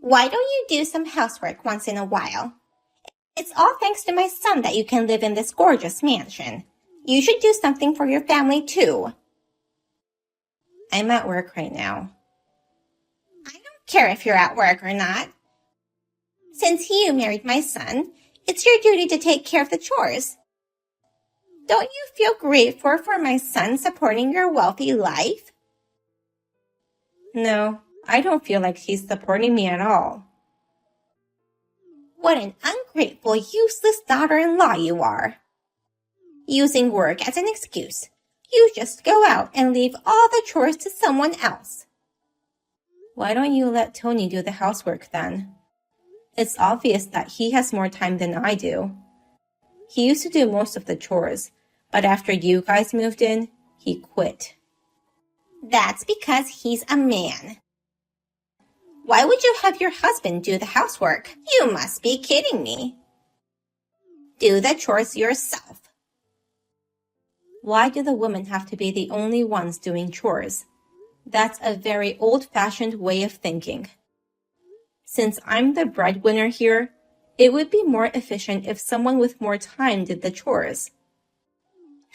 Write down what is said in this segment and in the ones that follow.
Why don't you do some housework once in a while? It's all thanks to my son that you can live in this gorgeous mansion. You should do something for your family too. I'm at work right now. I don't care if you're at work or not. Since you married my son, it's your duty to take care of the chores. Don't you feel grateful for my son supporting your wealthy life? No, I don't feel like he's supporting me at all. What an ungrateful, useless daughter-in-law you are. Using work as an excuse, you just go out and leave all the chores to someone else. Why don't you let Tony do the housework then? It's obvious that he has more time than I do. He used to do most of the chores, but after you guys moved in, he quit. That's because he's a man. Why would you have your husband do the housework? You must be kidding me. Do the chores yourself. Why do the women have to be the only ones doing chores? That's a very old-fashioned way of thinking. Since I'm the breadwinner here, it would be more efficient if someone with more time did the chores.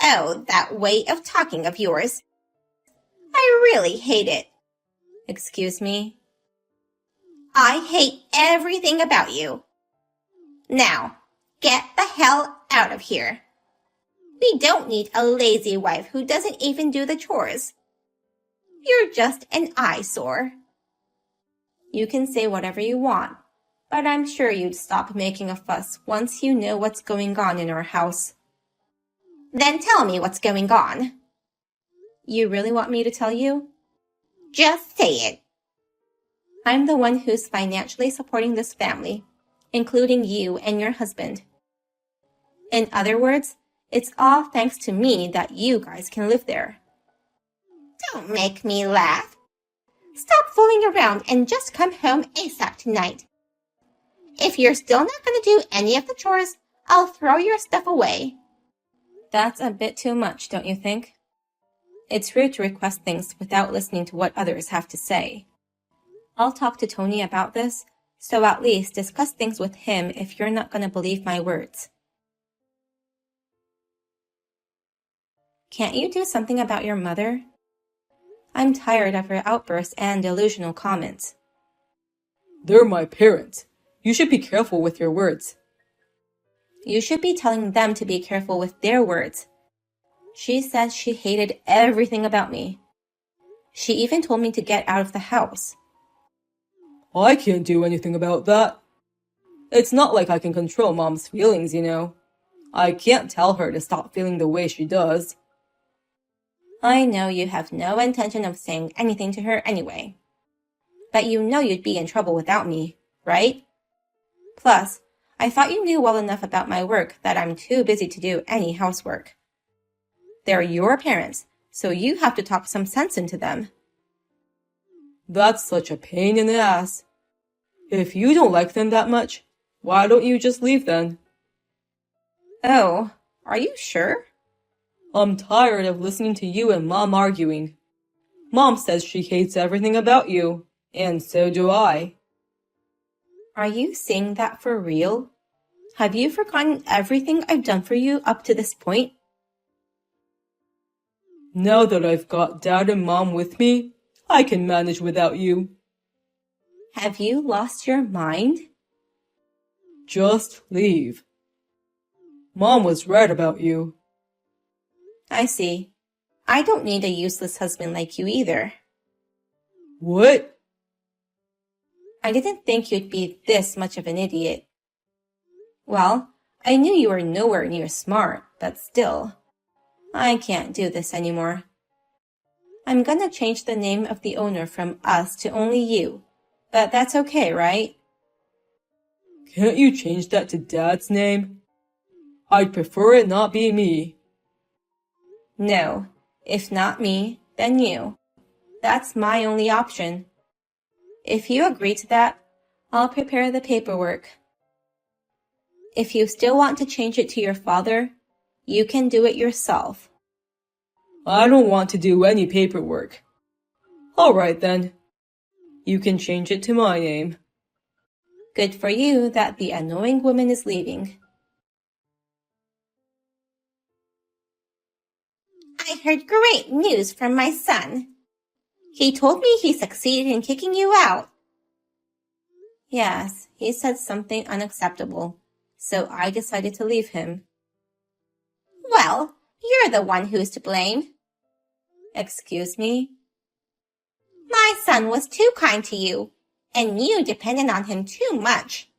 Oh, that way of talking of yours. I really hate it. Excuse me? I hate everything about you. Now, get the hell out of here. We don't need a lazy wife who doesn't even do the chores. You're just an eyesore. You can say whatever you want, but I'm sure you'd stop making a fuss once you know what's going on in our house. Then tell me what's going on. You really want me to tell you? Just say it. I'm the one who's financially supporting this family, including you and your husband. In other words, it's all thanks to me that you guys can live there. Don't make me laugh. Stop fooling around and just come home ASAP tonight. If you're still not going to do any of the chores, I'll throw your stuff away. That's a bit too much, don't you think? It's rude to request things without listening to what others have to say. I'll talk to Tony about this, so at least discuss things with him if you're not going to believe my words. Can't you do something about your mother? I'm tired of her outbursts and delusional comments. They're my parents. You should be careful with your words. You should be telling them to be careful with their words. She said she hated everything about me. She even told me to get out of the house. I can't do anything about that. It's not like I can control Mom's feelings, you know. I can't tell her to stop feeling the way she does. I know you have no intention of saying anything to her anyway. But you know you'd be in trouble without me, right? Plus, I thought you knew well enough about my work that I'm too busy to do any housework. They're your parents, so you have to talk some sense into them. That's such a pain in the ass. If you don't like them that much, why don't you just leave then? Oh, are you sure? I'm tired of listening to you and Mom arguing. Mom says she hates everything about you, and so do I. Are you saying that for real? Have you forgotten everything I've done for you up to this point? Now that I've got Dad and Mom with me, I can manage without you. Have you lost your mind? Just leave. Mom was right about you. I see. I don't need a useless husband like you either. What? I didn't think you'd be this much of an idiot. Well, I knew you were nowhere near smart, but still. I can't do this anymore. I'm gonna change the name of the owner from us to only you, but that's okay, right? Can't you change that to Dad's name? I'd prefer it not be me. No, if not me, then you. That's my only option. If you agree to that, I'll prepare the paperwork. If you still want to change it to your father, you can do it yourself. I don't want to do any paperwork. All right then. You can change it to my name. Good for you that the annoying woman is leaving. I heard great news from my son. He told me he succeeded in kicking you out. Yes, he said something unacceptable, so I decided to leave him. Well, you're the one who's to blame. Excuse me? My son was too kind to you, and you depended on him too much.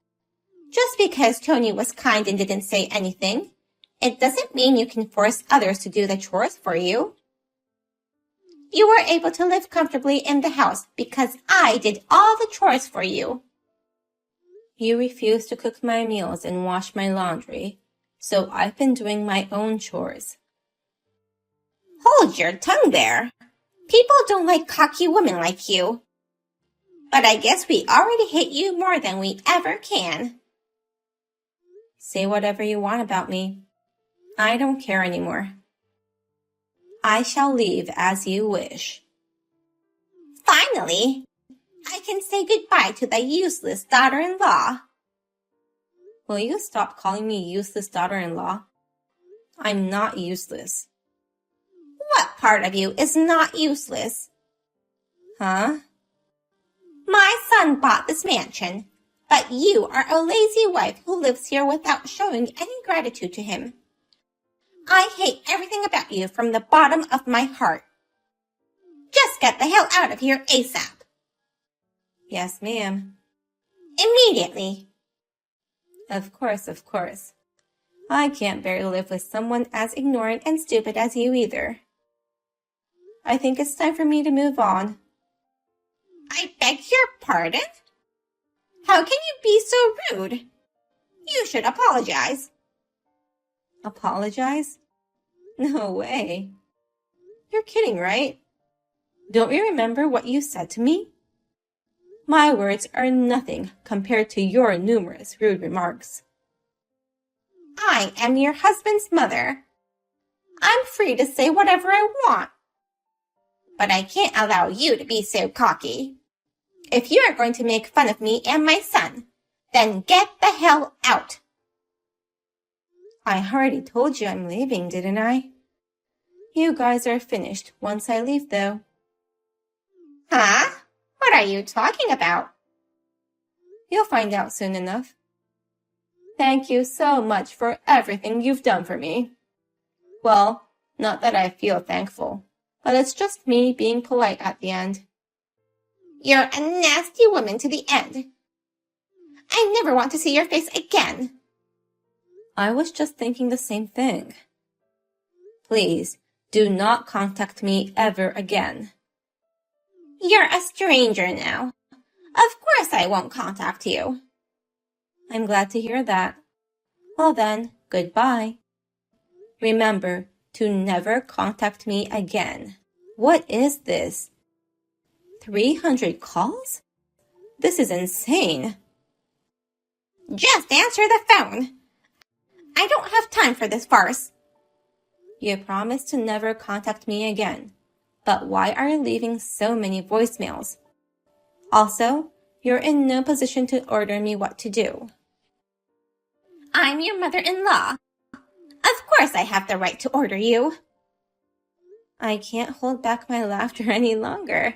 Just because Tony was kind and didn't say anything, it doesn't mean you can force others to do the chores for you. You were able to live comfortably in the house because I did all the chores for you. You refuse to cook my meals and wash my laundry, so I've been doing my own chores. Hold your tongue there. People don't like cocky women like you. But I guess we already hate you more than we ever can. Say whatever you want about me. I don't care anymore. I shall leave as you wish. Finally, I can say goodbye to the useless daughter-in-law. Will you stop calling me useless daughter-in-law? I'm not useless. What part of you is not useless? Huh? My son bought this mansion, but you are a lazy wife who lives here without showing any gratitude to him. I hate everything about you from the bottom of my heart. Just get the hell out of here ASAP. Yes, ma'am. Immediately. Of course, of course. I can't bear to live with someone as ignorant and stupid as you either. I think it's time for me to move on. I beg your pardon? How can you be so rude? You should apologize. Apologize? No way. You're kidding, right? Don't you remember what you said to me? My words are nothing compared to your numerous rude remarks. I am your husband's mother. I'm free to say whatever I want. But I can't allow you to be so cocky. If you are going to make fun of me and my son, then get the hell out. I already told you I'm leaving, didn't I? You guys are finished once I leave, though. Huh? What are you talking about? You'll find out soon enough. Thank you so much for everything you've done for me. Well, not that I feel thankful, but it's just me being polite at the end. You're a nasty woman to the end. I never want to see your face again. I was just thinking the same thing. Please, do not contact me ever again. You're a stranger now. Of course I won't contact you. I'm glad to hear that. Well then, goodbye. Remember to never contact me again. What is this? 300 calls? This is insane. Just answer the phone. I don't have time for this farce. You promised to never contact me again. But why are you leaving so many voicemails? Also, you're in no position to order me what to do. I'm your mother-in-law. Of course I have the right to order you. I can't hold back my laughter any longer.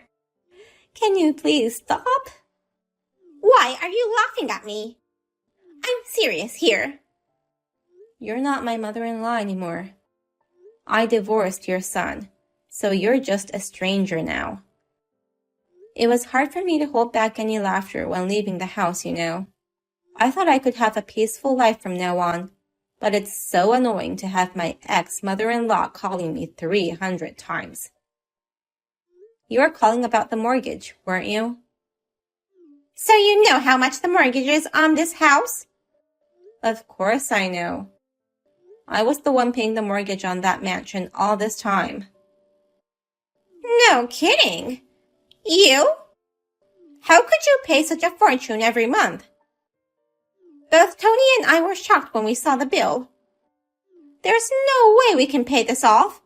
Can you please stop? Why are you laughing at me? I'm serious here. You're not my mother-in-law anymore. I divorced your son, so you're just a stranger now. It was hard for me to hold back any laughter when leaving the house, you know. I thought I could have a peaceful life from now on, but it's so annoying to have my ex-mother-in-law calling me 300 times. You were calling about the mortgage, weren't you? So you know how much the mortgage is on this house? Of course I know. I was the one paying the mortgage on that mansion all this time. No kidding. You? How could you pay such a fortune every month? Both Tony and I were shocked when we saw the bill. There's no way we can pay this off.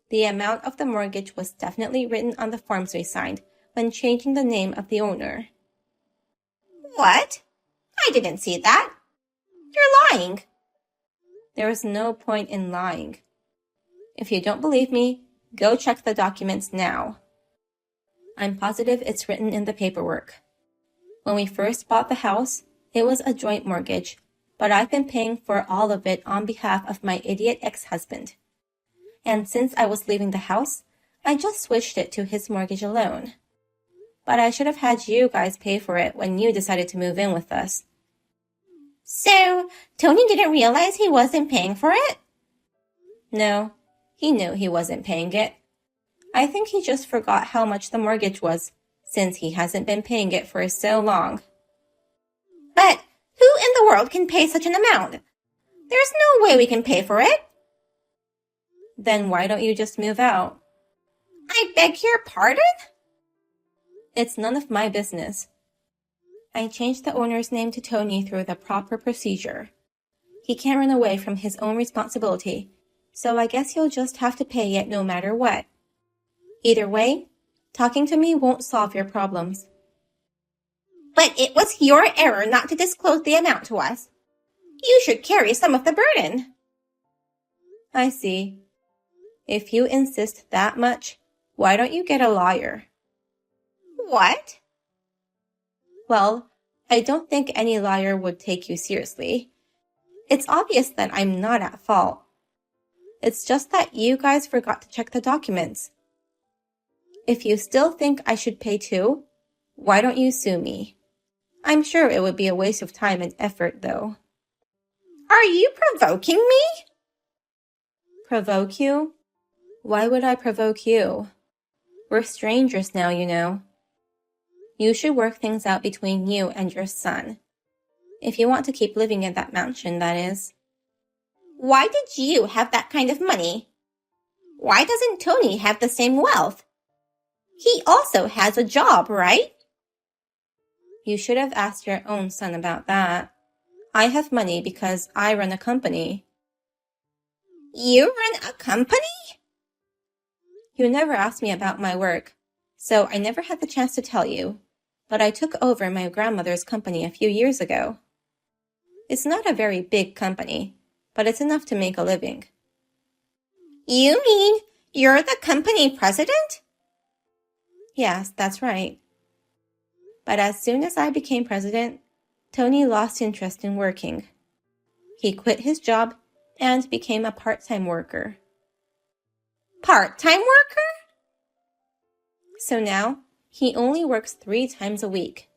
The amount of the mortgage was definitely written on the forms we signed when changing the name of the owner. What? I didn't see that. You're lying. There is no point in lying. If you don't believe me, go check the documents now. I'm positive it's written in the paperwork. When we first bought the house, it was a joint mortgage, but I've been paying for all of it on behalf of my idiot ex-husband. And since I was leaving the house, I just switched it to his mortgage alone. But I should have had you guys pay for it when you decided to move in with us. So, Tony didn't realize he wasn't paying for it? No, he knew he wasn't paying it. I think he just forgot how much the mortgage was, since he hasn't been paying it for so long. But who in the world can pay such an amount? There's no way we can pay for it. Then why don't you just move out? I beg your pardon? It's none of my business. I changed the owner's name to Tony through the proper procedure. He can't run away from his own responsibility, so I guess he'll just have to pay it no matter what. Either way, talking to me won't solve your problems. But it was your error not to disclose the amount to us. You should carry some of the burden. I see. If you insist that much, why don't you get a lawyer? What? Well, I don't think any lawyer would take you seriously. It's obvious that I'm not at fault. It's just that you guys forgot to check the documents. If you still think I should pay too, why don't you sue me? I'm sure it would be a waste of time and effort, though. Are you provoking me? Provoke you? Why would I provoke you? We're strangers now, you know. You should work things out between you and your son. If you want to keep living in that mansion, that is. Why did you have that kind of money? Why doesn't Tony have the same wealth? He also has a job, right? You should have asked your own son about that. I have money because I run a company. You run a company? You never asked me about my work, so I never had the chance to tell you. But I took over my grandmother's company a few years ago. It's not a very big company, but it's enough to make a living. You mean you're the company president? Yes, that's right. But as soon as I became president, Tony lost interest in working. He quit his job and became a part-time worker. Part-time worker? So now, he only works 3 times a week.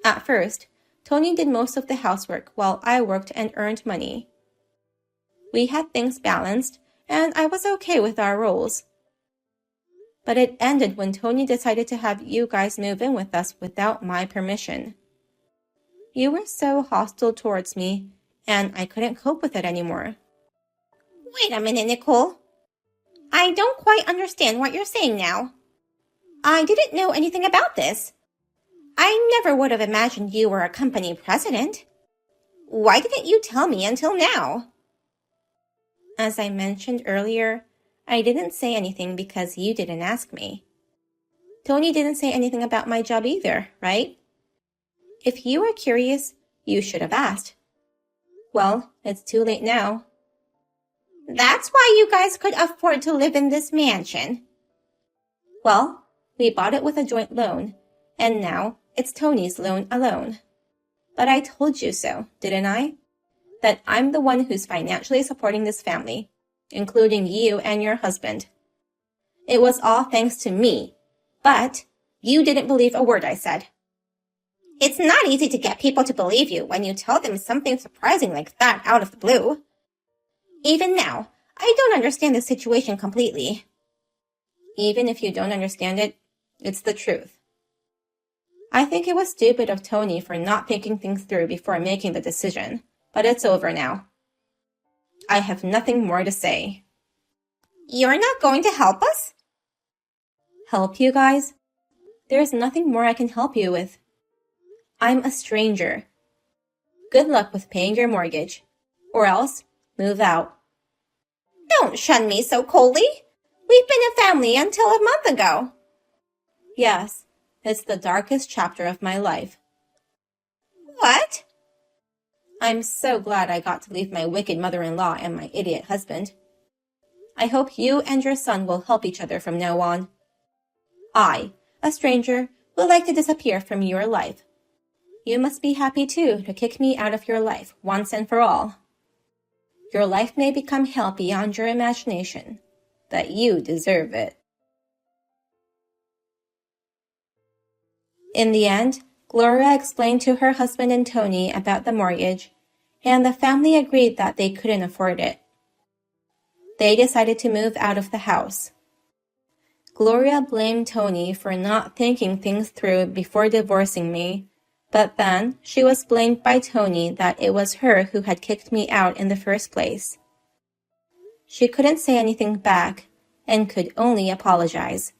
At first, Tony did most of the housework while I worked and earned money. We had things balanced, and I was okay with our roles. But it ended when Tony decided to have you guys move in with us without my permission. You were so hostile towards me, and I couldn't cope with it anymore. Wait a minute, Nicole. I don't quite understand what you're saying now. I didn't know anything about this. I never would have imagined you were a company president. Why didn't you tell me until now? As I mentioned earlier, I didn't say anything because you didn't ask me. Tony didn't say anything about my job either, right? If you were curious, you should have asked. Well, it's too late now. That's why you guys could afford to live in this mansion. Well, we bought it with a joint loan, and now it's Tony's loan alone. But I told you so, didn't I? That I'm the one who's financially supporting this family, including you and your husband. It was all thanks to me, but you didn't believe a word I said. It's not easy to get people to believe you when you tell them something surprising like that out of the blue. Even now, I don't understand the situation completely. Even if you don't understand it, it's the truth. I think it was stupid of Tony for not thinking things through before making the decision, but it's over now. I have nothing more to say. You're not going to help us? Help you guys? There's nothing more I can help you with. I'm a stranger. Good luck with paying your mortgage, or else move out. Don't shun me so coldly. We've been a family until a month ago. Yes, it's the darkest chapter of my life, What? I'm so glad I got to leave my wicked mother-in-law and my idiot husband. I hope you and your son will help each other from now on. I, a stranger, would like to disappear from your life. You must be happy too to kick me out of your life once and for all. Your life may become hell beyond your imagination, but you deserve it. In the end, Gloria explained to her husband and Tony about the mortgage, and the family agreed that they couldn't afford it. They decided to move out of the house. Gloria blamed Tony for not thinking things through before divorcing me, but then she was blamed by Tony that it was her who had kicked me out in the first place. She couldn't say anything back and could only apologize.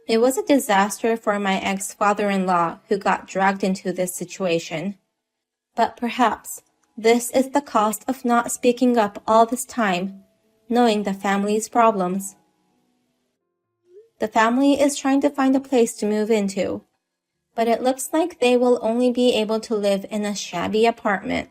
It was a disaster for my ex-father-in-law who got dragged into this situation. But perhaps this is the cost of not speaking up all this time, knowing the family's problems. The family is trying to find a place to move into, but it looks like they will only be able to live in a shabby apartment.